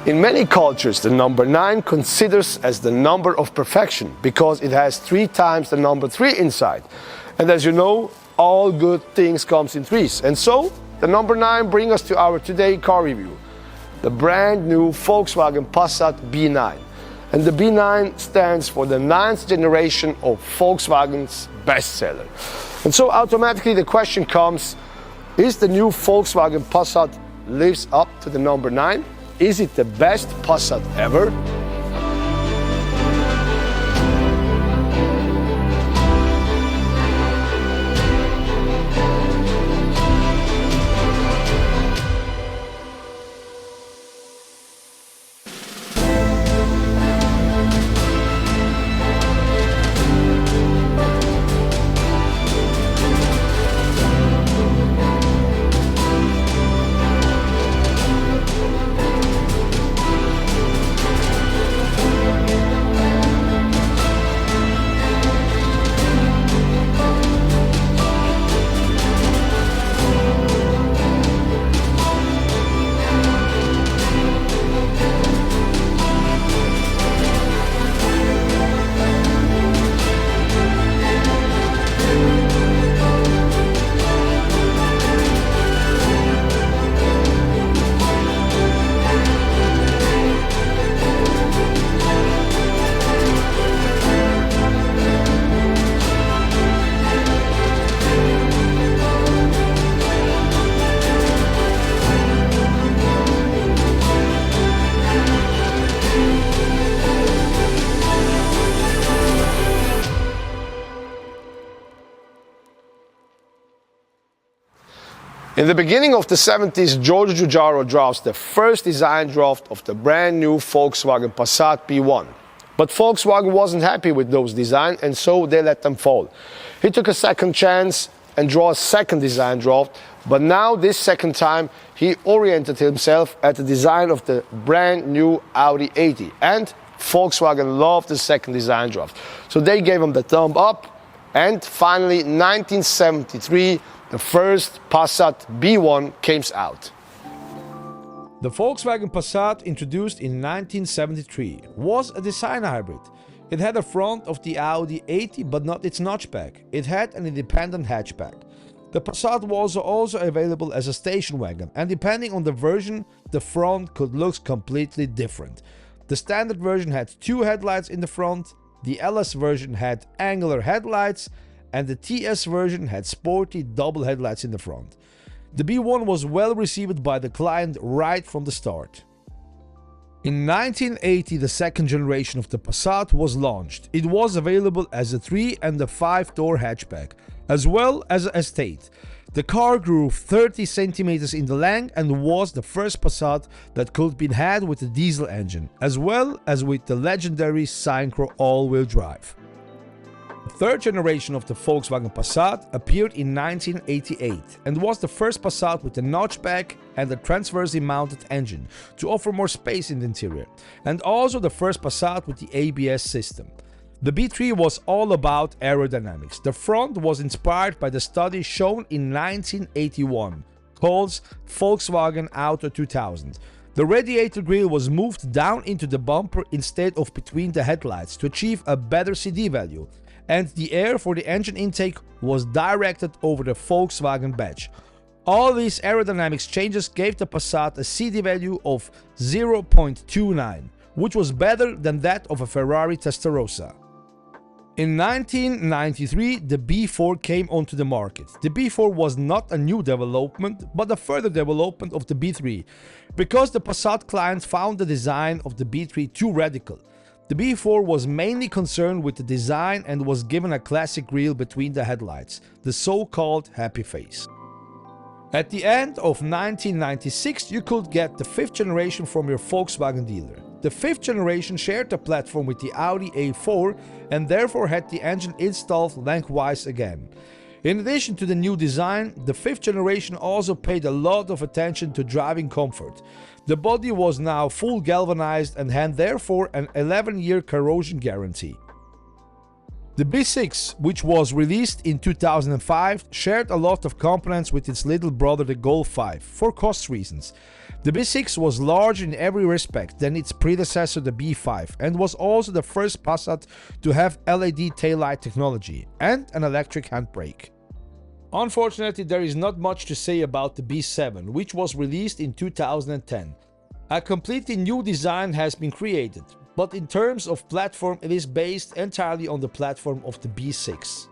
In many cultures, the number 9 considers as the number of perfection because it has 3 times the number 3 inside. And as you know, all good things comes in threes. And so, the number 9 brings us to our today car review. The brand new Volkswagen Passat B9. And the B9 stands for the 9th generation of Volkswagen's bestseller. And so automatically the question comes, is the new Volkswagen Passat lives up to the number 9? Is it the best Passat ever? In the beginning of the 70s, Giorgio Giugiaro drafts the first design draft of the brand new Volkswagen Passat B9. But Volkswagen wasn't happy with those designs, and so they let them fall. He took a second chance and drew a second design draft, but now this second time he oriented himself at the design of the brand new Audi 80. And Volkswagen loved the second design draft. So they gave him the thumb up, and finally, 1973, the first Passat B9 came out. The Volkswagen Passat, introduced in 1973, was a design hybrid. It had a front of the Audi 80 but not its notchback. It had an independent hatchback. The Passat was also available as a station wagon, and depending on the version, the front could look completely different. The standard version had 2 headlights in the front, the LS version had angular headlights, and the TS version had sporty double headlights in the front. The B9 was well received by the client right from the start. In 1980, the second generation of the Passat was launched. It was available as a 3 and a 5-door hatchback, as well as an estate. The car grew 30 centimeters in the length and was the first Passat that could be had with a diesel engine, as well as with the legendary Synchro all-wheel drive. The third generation of the Volkswagen Passat appeared in 1988 and was the first Passat with a notchback and a transversely mounted engine to offer more space in the interior, and also the first Passat with the ABS system. The B3 was all about aerodynamics. The front was inspired by the study shown in 1981 called Volkswagen Auto 2000. The radiator grille was moved down into the bumper instead of between the headlights to achieve a better CD value, and the air for the engine intake was directed over the Volkswagen badge. All these aerodynamics changes gave the Passat a CD value of 0.29, which was better than that of a Ferrari Testarossa. In 1993, the B4 came onto the market. The B4 was not a new development, but a further development of the B3, because the Passat clients found the design of the B3 too radical. The B4 was mainly concerned with the design and was given a classic grille between the headlights, the so-called happy face. At the end of 1996, you could get the 5th generation from your Volkswagen dealer. The 5th generation shared the platform with the Audi A4 and therefore had the engine installed lengthwise again. In addition to the new design, the 5th generation also paid a lot of attention to driving comfort. The body was now full galvanized and had therefore an 11-year corrosion guarantee. The B6, which was released in 2005, shared a lot of components with its little brother the Golf 5 for cost reasons. The B6 was larger in every respect than its predecessor the B5 and was also the first Passat to have LED taillight technology and an electric handbrake. Unfortunately, there is not much to say about the B7, which was released in 2010. A completely new design has been created, but in terms of platform it is based entirely on the platform of the B6.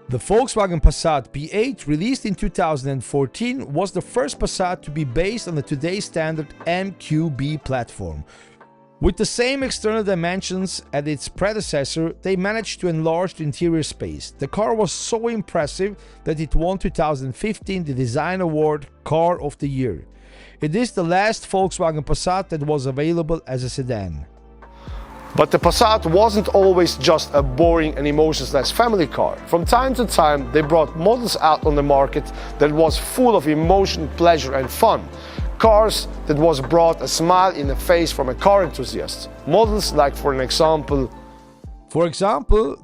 The Volkswagen Passat B8, released in 2014, was the first Passat to be based on the today's standard MQB platform. With the same external dimensions as its predecessor, they managed to enlarge the interior space. The car was so impressive that it won 2015 the Design Award Car of the Year. It is the last Volkswagen Passat that was available as a sedan. But the Passat wasn't always just a boring and emotionless family car. From time to time, they brought models out on the market that was full of emotion, pleasure and fun. Cars that was brought a smile in the face from a car enthusiast. Models like, for example,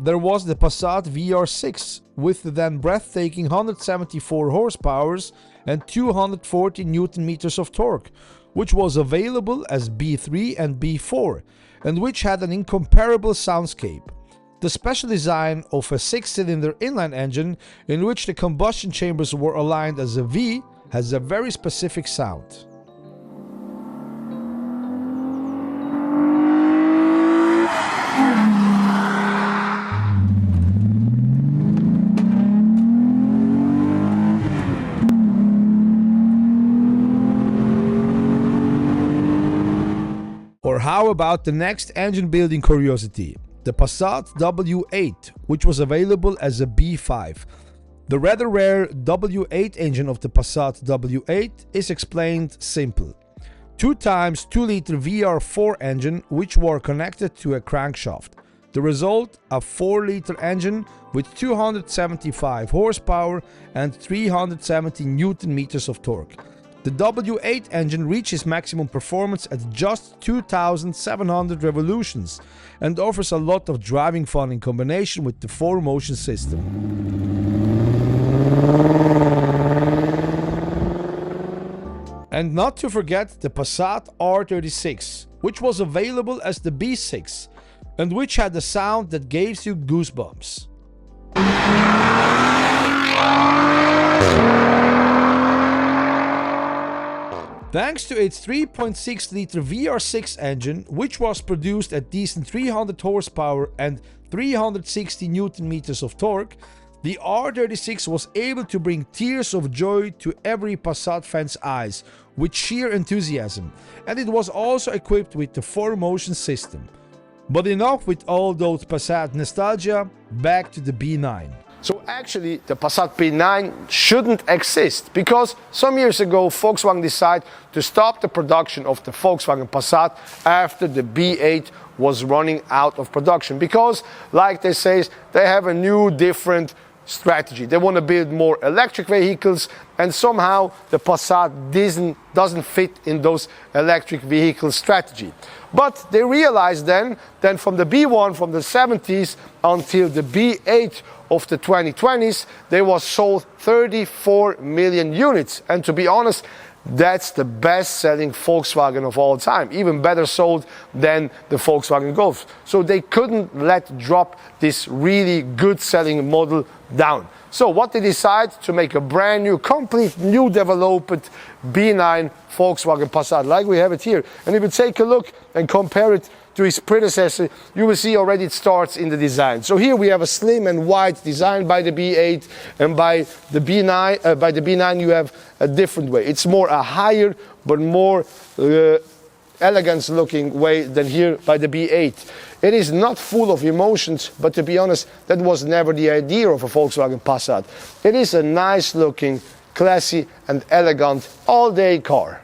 there was the Passat VR6 with the then breathtaking 174 horsepower and 240 Newton meters of torque, which was available as B3 and B4, and which had an incomparable soundscape. The special design of a 6-cylinder inline engine in which the combustion chambers were aligned as a V has a very specific sound. Or how about the next engine building curiosity, the Passat W8, which was available as a B5. The rather rare W8 engine of the Passat W8 is explained simple. 2x 2-liter VR4 engine which were connected to a crankshaft. The result, a 4-liter engine with 275 horsepower and 370 Newton meters of torque. The W8 engine reaches maximum performance at just 2,700 revolutions and offers a lot of driving fun in combination with the 4Motion system. And not to forget the Passat R36, which was available as the B6 and which had a sound that gives you goosebumps. Thanks to its 3.6-liter VR6 engine, which was produced at decent 300 horsepower and 360 Newton meters of torque, the R36 was able to bring tears of joy to every Passat fan's eyes with sheer enthusiasm, and it was also equipped with the 4Motion system. But enough with all those Passat nostalgia, back to the B9. So actually, the Passat B9 shouldn't exist because some years ago Volkswagen decided to stop the production of the Volkswagen Passat after the B8 was running out of production because, like they say, they have a new, different strategy. They want to build more electric vehicles and somehow the Passat doesn't fit in those electric vehicle strategy. But they realized then from the B1 from the 70s until the B8 of the 2020s, they was sold 34 million units. And to be honest, that's the best-selling Volkswagen of all time, even better sold than the Volkswagen Golf. So they couldn't let drop this really good-selling model down. So what they decided to make a brand new, complete new developed B9 Volkswagen Passat, like we have it here. And if you take a look and compare it to its predecessor, you will see already it starts in the design. So here we have a slim and wide design by the B8, and by the B9 you have a different way. It's more a higher but more elegant looking way than here by the B8. It is not full of emotions, but to be honest, that was never the idea of a Volkswagen Passat. It is a nice looking, classy and elegant all-day car.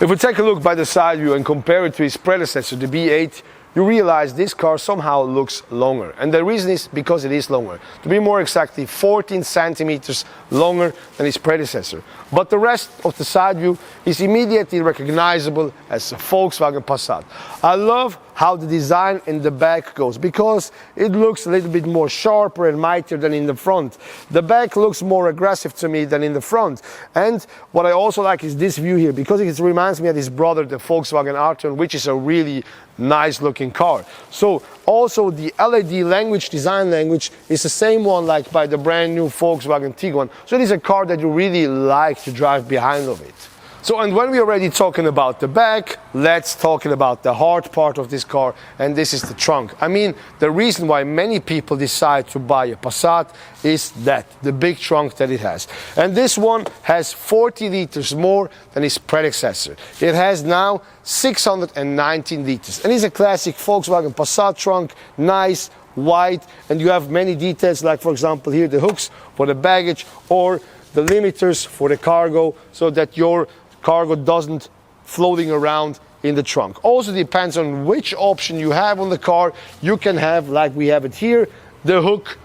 If we take a look by the side view and compare it to its predecessor, the B8, you realize this car somehow looks longer. And the reason is because it is longer. To be more exactly, 14 centimeters longer than its predecessor. But the rest of the side view is immediately recognizable as a Volkswagen Passat. I love how the design in the back goes, because it looks a little bit more sharper and mightier than in the front. The back looks more aggressive to me than in the front. And what I also like is this view here, because it reminds me of his brother, the Volkswagen Arteon, which is a really nice looking car. So also the LED language, design language, is the same one like by the brand new Volkswagen Tiguan. So it is a car that you really like to drive behind of it. So, and when we're already talking about the back, let's talk about the hard part of this car, and this is the trunk. I mean, the reason why many people decide to buy a Passat is that, the big trunk that it has. And this one has 40 liters more than its predecessor. It has now 619 liters. And it's a classic Volkswagen Passat trunk, nice, white, and you have many details, like for example here the hooks for the baggage or the limiters for the cargo, so that your cargo doesn't floating around in the trunk. Also depends on which option you have on the car. You can have, like we have it here, the hook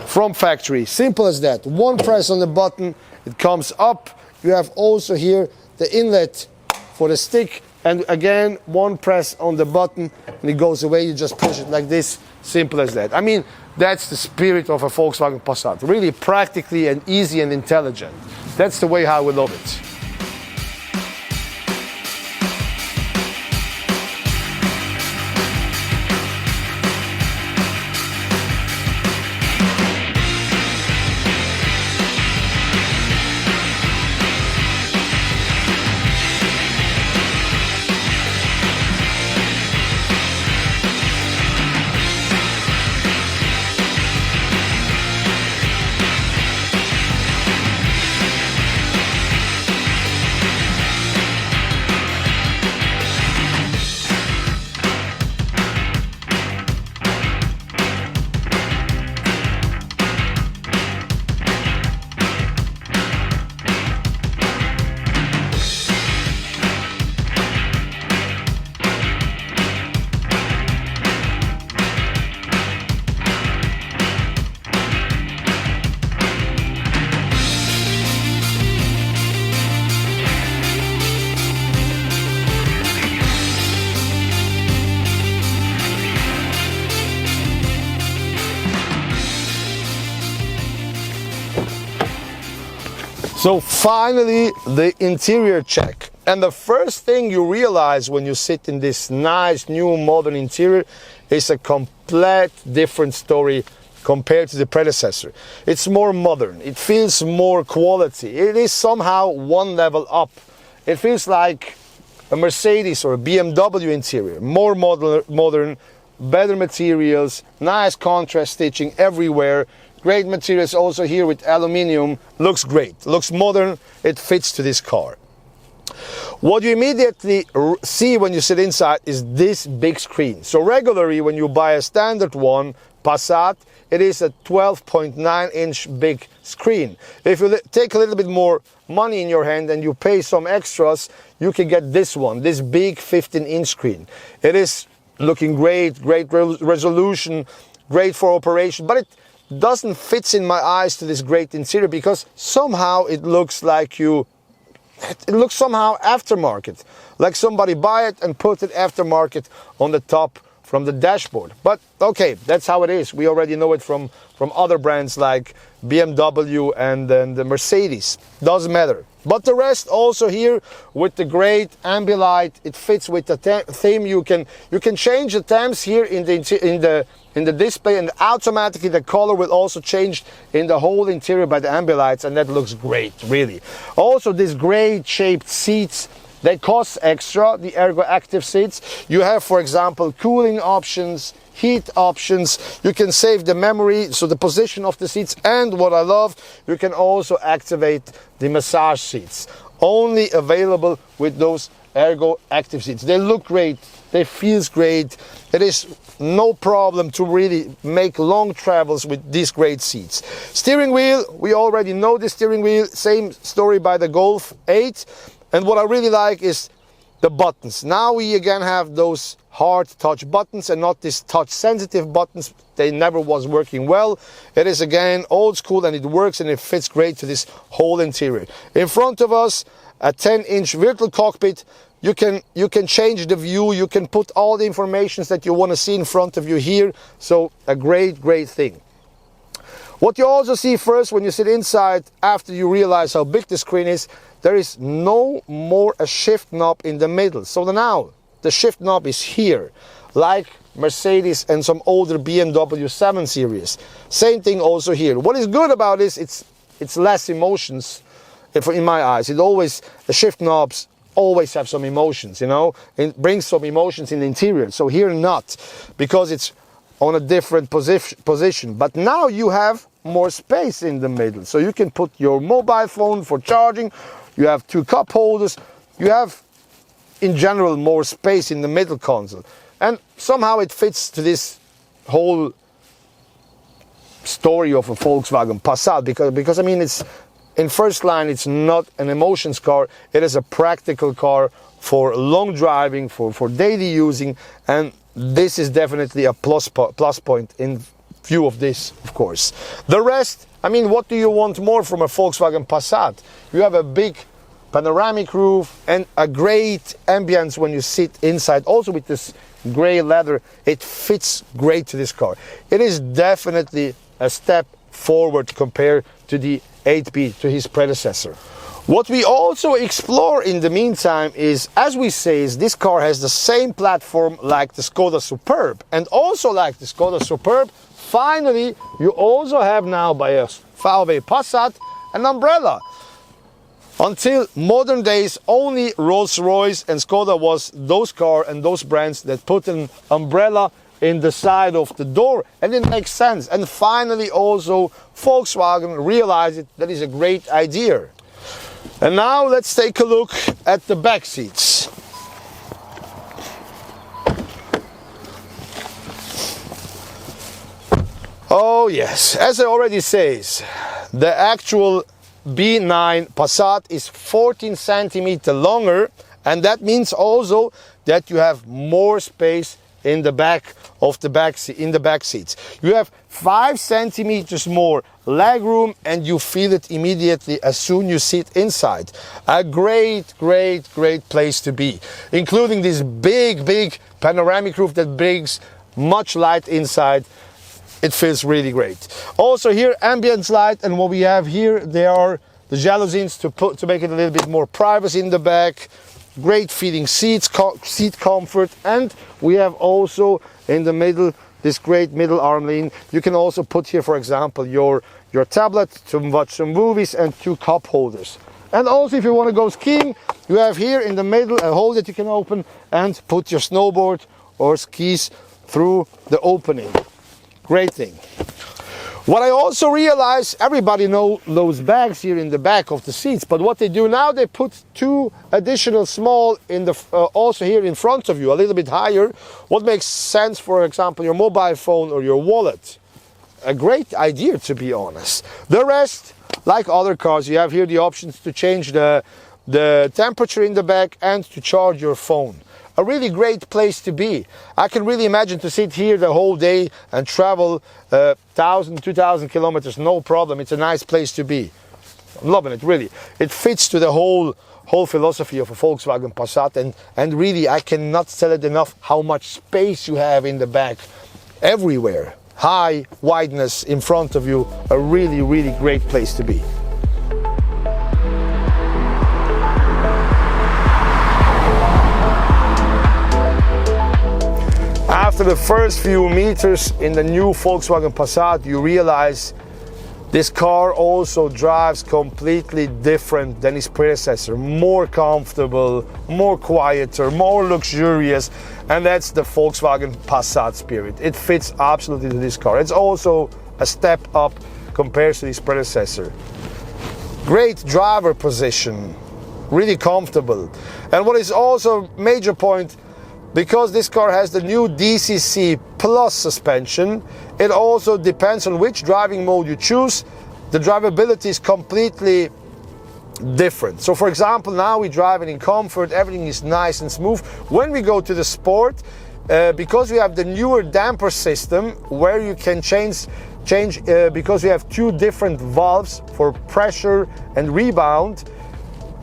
from factory. Simple as that. One press on the button, it comes up. You have also here the inlet for the stick, and again one press on the button and it goes away. You just push it like this. Simple as that. I mean, that's the spirit of a Volkswagen Passat. Really practically and easy and intelligent. That's the way how we love it. So finally, the interior check. And the first thing you realize when you sit in this nice new modern interior is a complete different story compared to the predecessor. It's more modern, it feels more quality, it is somehow one level up. It feels like a Mercedes or a BMW interior, more modern, better materials, nice contrast stitching everywhere. Great materials also here with aluminium. Looks great, looks modern, it fits to this car. What you immediately see when you sit inside is this big screen. So regularly when you buy a standard one, Passat, it is a 12.9-inch big screen. If you take a little bit more money in your hand and you pay some extras, you can get this one, this big 15-inch screen. It is looking great, great resolution, great for operation, but it doesn't fit in my eyes to this great interior because somehow it looks like it looks somehow aftermarket, like somebody buy it and put it aftermarket on the top from the dashboard. But okay, that's how it is. We already know it from other brands like BMW and then the Mercedes. Doesn't matter. But the rest also here with the great ambilight, it fits with the theme. You can change the themes here in the display, and automatically the color will also change in the whole interior by the ambilights, and that looks great, really. Also, these great shaped seats, they cost extra, the Ergo Active seats. You have, for example, cooling options, heat options. You can save the memory, so the position of the seats, and what I love, you can also activate the massage seats. Only available with those Ergo Active seats. They look great, they feel great. It is no problem to really make long travels with these great seats. Steering wheel, we already know the steering wheel, same story by the Golf 8. And what I really like is the buttons. Now we again have those hard touch buttons and not these touch sensitive buttons. They never was working well. It is again old school, and it works and it fits great to this whole interior. In front of us, a 10-inch virtual cockpit, you can change the view, you can put all the information that you want to see in front of you here. So a great thing. What you also see first when you sit inside, after you realize how big the screen is, there is no more a shift knob in the middle. So now the shift knob is here, like Mercedes and some older BMW 7 Series. Same thing also here. What is good about this, it's less emotions in my eyes. The shift knobs always have some emotions, you know. It brings some emotions in the interior. So here not, because it's on a different position. But now you have more space in the middle. So you can put your mobile phone for charging. You have 2 cup holders. You have, in general, more space in the middle console. And somehow it fits to this whole story of a Volkswagen Passat, because I mean, it's in first line, it's not an emotions car, it is a practical car for long driving, for daily using, and this is definitely a plus point in view of this, of course. The rest, I mean, what do you want more from a Volkswagen Passat? You have a big panoramic roof and a great ambience when you sit inside, also with this gray leather. It fits great to this car. It is definitely a step forward compared to the 8B, to his predecessor. What we also explore in the meantime is, as we say, this car has the same platform like the Skoda Superb, and also like the Skoda Superb, finally you also have now by a VW Passat an umbrella. Until modern days, only Rolls-Royce and Skoda was those cars and those brands that put an umbrella in the side of the door, and it makes sense. And finally also Volkswagen realized it. That is a great idea. And now let's take a look at the back seats. Oh yes, as I already says, the actual B9 Passat is 14 centimeters longer, and that means also that you have more space in the back of the back seats. You have 5 centimeters more leg room, and you feel it immediately as soon you sit inside. A great place to be, including this big panoramic roof that brings much light inside. It feels really great. Also here, ambience light, and what we have here, there are the jalousies to make it a little bit more privacy in the back. Great feeling seats, seat comfort, and we have also in the middle this great middle arm lean. You can also put here, for example, your tablet to watch some movies, and 2 cup holders. And also, if you want to go skiing, you have here in the middle a hole that you can open and put your snowboard or skis through the opening. Great thing. What I also realize, everybody knows those bags here in the back of the seats, but what they do now, they put 2 additional small in the also here in front of you, a little bit higher. What makes sense, for example, your mobile phone or your wallet. A great idea, to be honest. The rest, like other cars, you have here the options to change the temperature in the back and to charge your phone. A really great place to be. I can really imagine to sit here the whole day and travel 1,000, 2,000 kilometers, no problem. It's a nice place to be. I'm loving it, really. It fits to the whole philosophy of a Volkswagen Passat, and really I cannot tell it enough how much space you have in the back everywhere. High wideness in front of you, a really great place to be. After the first few meters in the new Volkswagen Passat, you realize this car also drives completely different than its predecessor. More comfortable, more quieter, more luxurious, and that's the Volkswagen Passat spirit. It fits absolutely to this car. It's also a step up compared to its predecessor. Great driver position, really comfortable. And what is also a major point, because this car has the new DCC Plus suspension, it also depends on which driving mode you choose. The drivability is completely different. So for example, now we drive it in comfort, everything is nice and smooth. When we go to the sport, because we have the newer damper system where you can change because we have 2 different valves for pressure and rebound,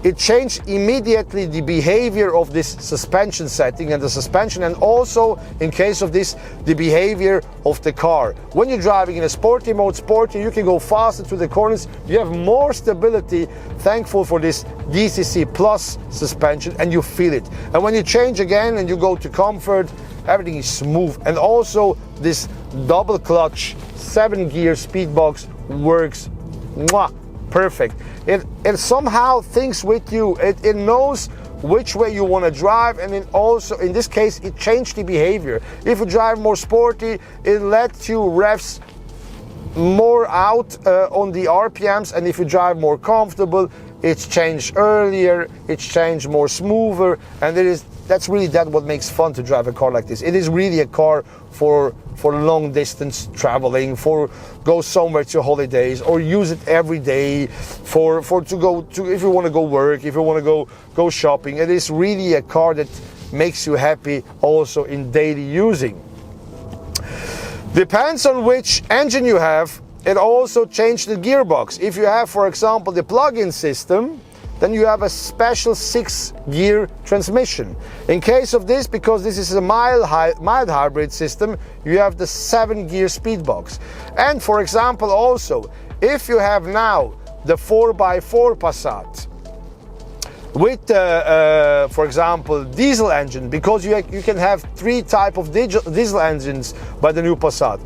it changed immediately the behavior of this suspension setting and the suspension, and also in case of this, the behavior of the car. When you're driving in a sporty mode, you can go faster to the corners, you have more stability, thankful for this DCC Plus suspension, and you feel it. And when you change again and you go to comfort, everything is smooth. And also this double clutch 7-gear speed box works perfect. It somehow thinks with you. It knows which way you want to drive, and it also, in this case, it changed the behavior. If you drive more sporty, it lets you revs more out on the RPMs, and if you drive more comfortable, it's changed earlier, it's changed more smoother, and that's really what makes fun to drive a car like this. It is really a car for long distance traveling, for go somewhere to holidays, or use it every day for to go to, if you want to go work, if you want to go shopping. It is really a car that makes you happy also in daily using. Depends on which engine you have. It also changed the gearbox. If you have, for example, the plug-in system, then you have a special 6-gear transmission. In case of this, because this is a mild hybrid system, you have the 7-gear speed box. And for example, also, if you have now the 4x4 Passat with, for example, diesel engine, because you can have 3 types of diesel engines by the new Passat.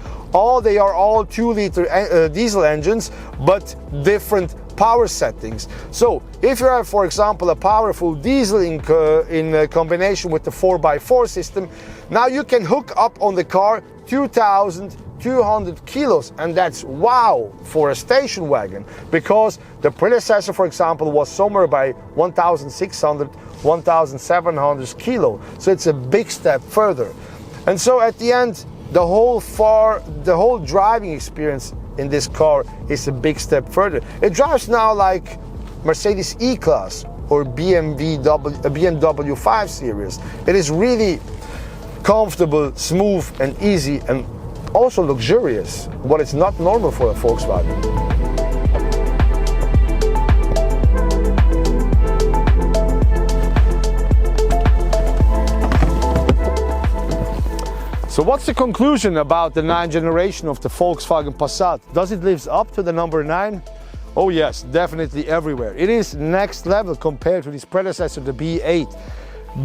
They are all 2-liter diesel engines, but different power settings. So if you have, for example, a powerful diesel in combination with the 4x4 system, now you can hook up on the car 2,200 kilos, and that's wow for a station wagon, because the predecessor, for example, was somewhere by 1,600, 1,700 kilo. So it's a big step further. And so at the end, the whole driving experience in this car is a big step further. It drives now like Mercedes E-Class or BMW 5 Series. It is really comfortable, smooth and easy, and also luxurious, what is not normal for a Volkswagen. So what's the conclusion about the 9th generation of the Volkswagen Passat? Does it live up to the number 9? Oh yes, definitely everywhere. It is next level compared to its predecessor, the B8.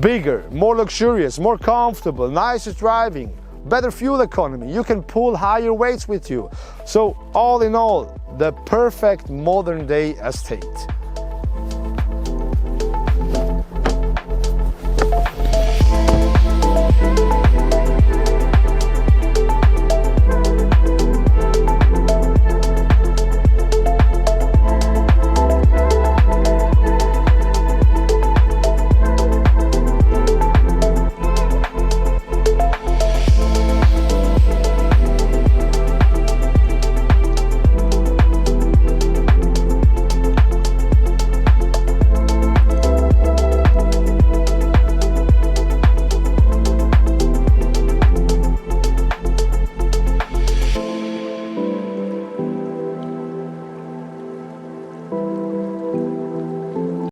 Bigger, more luxurious, more comfortable, nicer driving, better fuel economy. You can pull higher weights with you. So all in all, the perfect modern day estate.